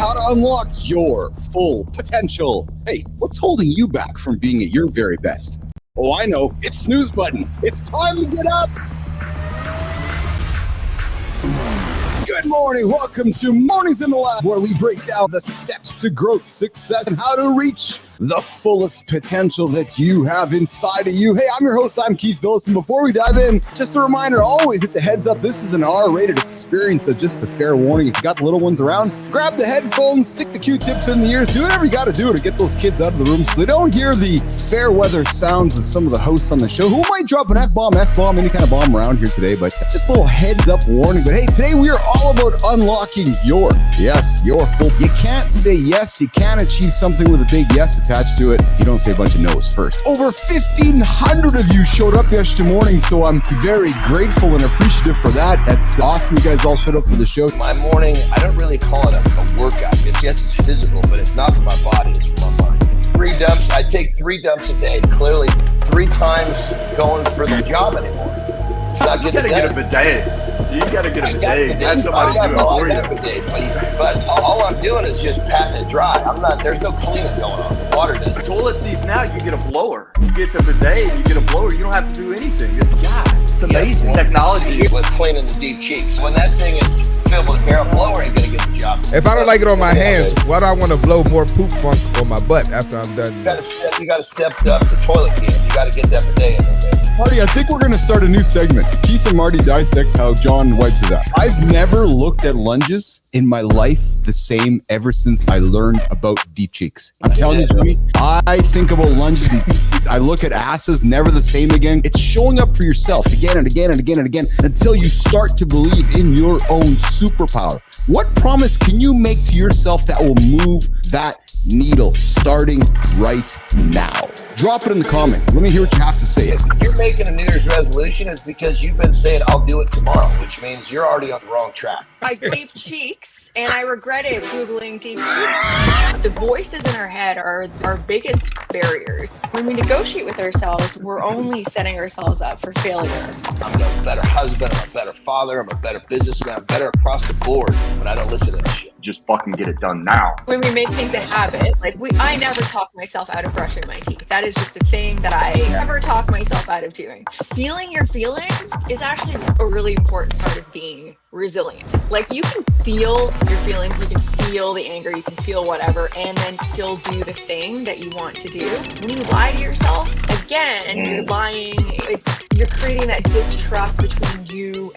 how to unlock your full potential. Hey, what's holding you back from being at your very best? Oh, I know. It's snooze button. It's time to get up. Good morning. Welcome to Mornings in the Lab, where we break down the steps to growth, success, and how to reach the fullest potential that you have inside of you. Hey, I'm your host. I'm Keith Bilous. And before we dive in, just a reminder, always, it's a heads up. This is an R-rated experience, so just a fair warning. If you got the little ones around, grab the headphones, stick the Q-tips in the ears, do whatever you got to do to get those kids out of the room so they don't hear the fair weather sounds of some of the hosts on the show who might drop an F-bomb, S-bomb, any kind of bomb around here today, but just a little heads up warning. But hey, today we are all about unlocking your full. You can't say yes, you can't achieve something with a big yes attached to it if you don't say a bunch of no's first. Over 1,500 of you showed up yesterday morning, so I'm very grateful and appreciative for that. That's awesome. You guys all showed up for the show. My morning, I don't really call it a workout. It's physical, but it's not for my body, it's for my mind. 3 dumps, I take 3 dumps a day. Clearly 3 times going for the job anymore. It's not you gotta get a bidet. You gotta get a bidet. Have somebody do it for you. But all I'm doing is just patting it dry. There's no cleaning going on. Water does. Toilet seats now, you get a blower. You get the bidet, you get a blower. You don't have to do anything. It's amazing technology. With cleaning the deep cheeks. When that thing is filled with hair, a blower ain't gonna get the job. If I don't like it on my hands, why do I want to blow more poop funk on my butt after I'm done? You gotta step up the toilet game. You gotta get that bidet in there. Marty, I think we're going to start a new segment. Keith and Marty dissect how John wipes his ass. I've never looked at lunges in my life the same ever since I learned about deep cheeks. I'm telling you, Jimmy, I think about lunges and deep cheeks. I look at asses, never the same again. It's showing up for yourself again and again and again and again until you start to believe in your own superpower. What promise can you make to yourself that will move that needle starting right now? Drop it in the comment. Let me hear what you have to say. If you're making a New Year's resolution, it's because you've been saying, I'll do it tomorrow, which means you're already on the wrong track. I deep cheeks, and I regretted Googling deep cheeks. The voices in our head are our biggest barriers. When we negotiate with ourselves, we're only setting ourselves up for failure. I'm a better husband, I'm a better father, I'm a better businessman, I'm better across the board, but I don't listen to that shit. Just fucking get it done now. When we make things a habit, I never talk myself out of brushing my teeth. That is just a thing that I never talk myself out of doing. Feeling your feelings is actually a really important part of being resilient. You can feel your feelings, you can feel the anger, you can feel whatever, and then still do the thing that you want to do. When you lie to yourself, again, you're lying. You're creating that distrust between you,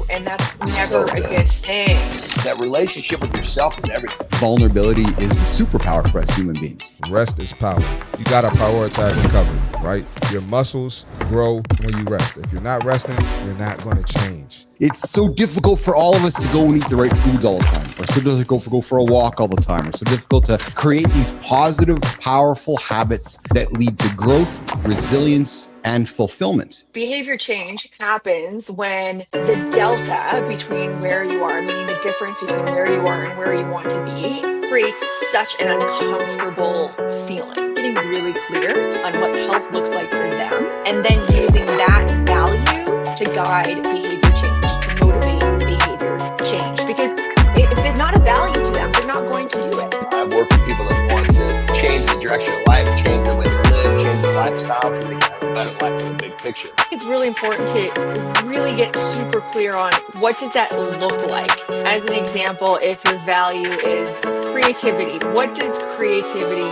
and that's never a good thing. That relationship with yourself is everything. Vulnerability is the superpower for us human beings. Rest is power. You gotta prioritize recovery, right? Your muscles grow when you rest. If you're not resting, you're not gonna change. It's so difficult for all of us to go and eat the right foods all the time, or so difficult to go for a walk all the time, or so difficult to create these positive, powerful habits that lead to growth, resilience, and fulfillment. Behavior change happens when the delta between where you are, meaning the difference between where you are and where you want to be, creates such an uncomfortable feeling. Getting really clear on what health looks like for them, and then using that value to guide behavior change, to motivate behavior change. Because if it's not a value to them, they're not going to do it. I've worked with people that want to change the direction of life, change the way they live, change their lifestyle so they can have a better life in the big picture. It's really important to really get super clear on what does that look like. As an example, if your value is creativity, what does creativity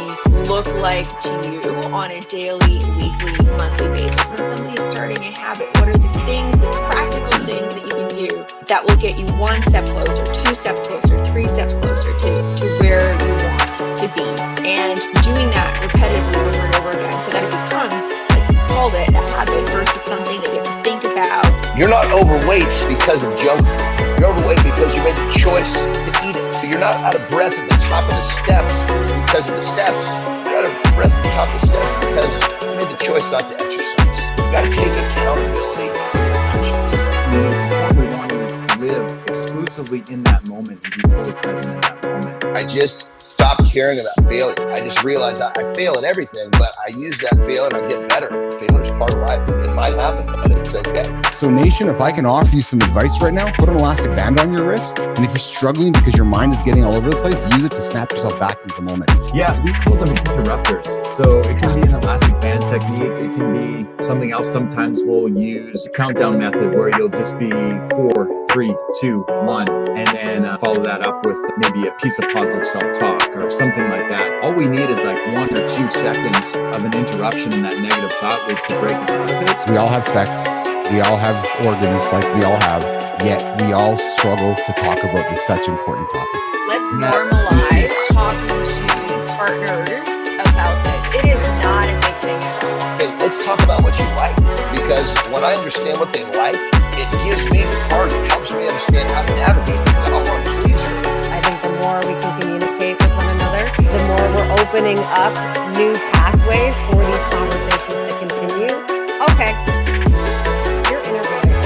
look like to you on a daily, weekly, monthly basis? When somebody is starting a habit, what are the things, the practical things that you can do that will get you 1 step closer, 2 steps closer, 3 steps closer to where you want to be? And doing that repetitively over and over again so that it becomes, like you called it, a habit versus something that you have to think about. You're not overweight because of junk food. You're overweight because you made the choice to eat it. So you're not out of breath at the top of the steps because of the steps. You're out of breath at the top of the steps because you made the choice not to exercise. You got to take accountability for your actions. We want to live exclusively in that moment and be fully present in that moment. I just stopped caring about failure. I just realized I fail at everything, but I use that failure and I get better. Failure's part of life. It might happen, but it's okay. So Nation, if I can offer you some advice right now, put an elastic band on your wrist. And if you're struggling because your mind is getting all over the place, use it to snap yourself back into the moment. Yeah, we call them interrupters. So it can be an elastic band technique. It can be something else. Sometimes we'll use a countdown method where you'll just be 4, 3, 2, 1, and then follow that up with maybe a piece of positive self-talk or something like that. All we need is like 1 or 2 seconds of an interruption in that negative thought loop to break us out of it. We all have sex. We all have organs like we all have. Yet we all struggle to talk about this such important topic. Let's normalize talking to partners about this. It is not a big thing at all. Hey, let's talk about what you like, because when I understand what they like, it gives me the target, helps me understand how to navigate because I don't want to please her. I think the more we can communicate with one another, the more we're opening up new pathways for these conversations to continue. Okay, you're innovative.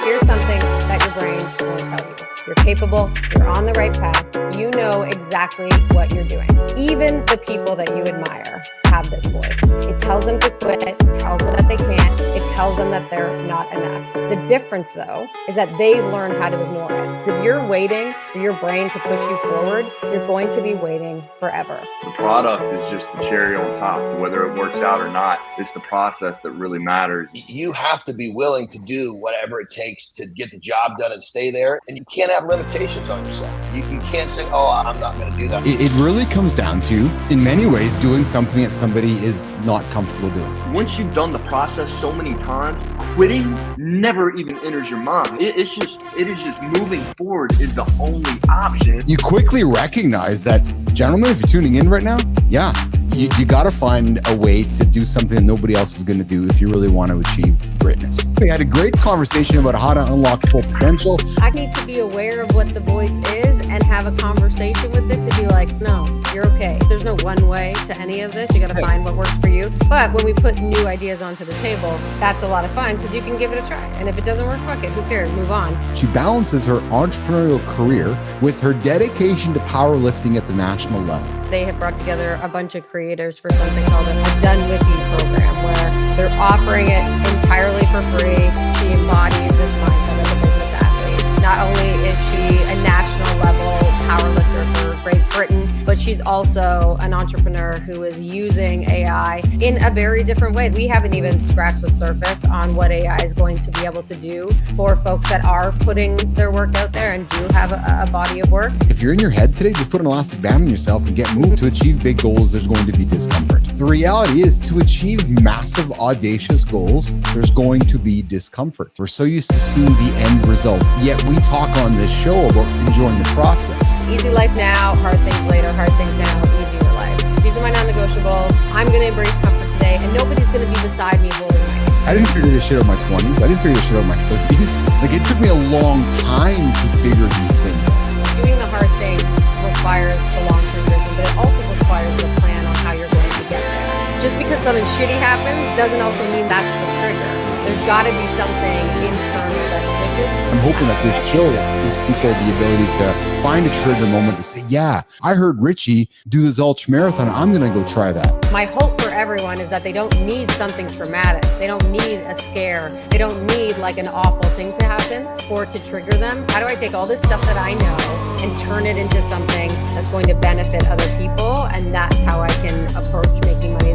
Here's something that your brain will tell you. You're capable, you're on the right path, you know exactly what you're doing. Even the people that you admire have this voice. It tells them to quit, it tells them that they can't, it tells them that they're not enough. The difference though, is that they've learned how to ignore it. If you're waiting for your brain to push you forward, you're going to be waiting forever. The product is just the cherry on top. Whether it works out or not, it's the process that really matters. You have to be willing to do whatever it takes to get the job done and stay there. And you can't have limitations on yourself. You can't say, oh, I'm not going to do that. It really comes down to, in many ways, doing something that somebody is not comfortable doing. Once you've done the process so many times, quitting never even enters your mind. It is just moving forward is the only option. You quickly recognize that, gentlemen, if you're tuning in right now, yeah, you got to find a way to do something that nobody else is going to do if you really want to achieve greatness. We had a great conversation about how to unlock full potential. I need to be aware of what the voice is and have a conversation with it to be like, no, you're okay. There's no one way to any of this. You got to find what works for you. But when we put new ideas onto the table, that's a lot of fun because you can give it a try. And if it doesn't work, fuck it. Who cares? Move on. She balances her entrepreneurial career with her dedication to powerlifting at the national level. They have brought together a bunch of creators for something called a Done With You program where they're offering it entirely for free. She embodies this mindset of a business athlete. Not only is she a national level powerlifter for Great Britain, but she's also an entrepreneur who is using AI in a very different way. We haven't even scratched the surface on what AI is going to be able to do for folks that are putting their work out there and do have a body of work. If you're in your head today, just put an elastic band on yourself and get moved. To achieve big goals, there's going to be discomfort. The reality is, to achieve massive, audacious goals, there's going to be discomfort. We're so used to seeing the end result, yet we talk on this show about enjoying the process. Easy life now, hard things later, hard things now, easier life. These are my non-negotiables. I'm going to embrace comfort today, and nobody's going to be beside me holding my hand. I didn't figure this shit out in my 20s. I didn't figure this shit out in my 30s. Like, it took me a long time to figure these things out. Doing the hard things requires the long-term vision, but it also requires a plan on how you're going to get there. Just because something shitty happens doesn't also mean that's the trigger. There's got to be something internal that switches. I'm hoping that this show gives people the ability to find a trigger moment to say, yeah, I heard Richie do this ultra marathon. I'm going to go try that. My hope for everyone is that they don't need something traumatic. They don't need a scare. They don't need like an awful thing to happen for it to trigger them. How do I take all this stuff that I know and turn it into something that's going to benefit other people? And that's how I can approach making money.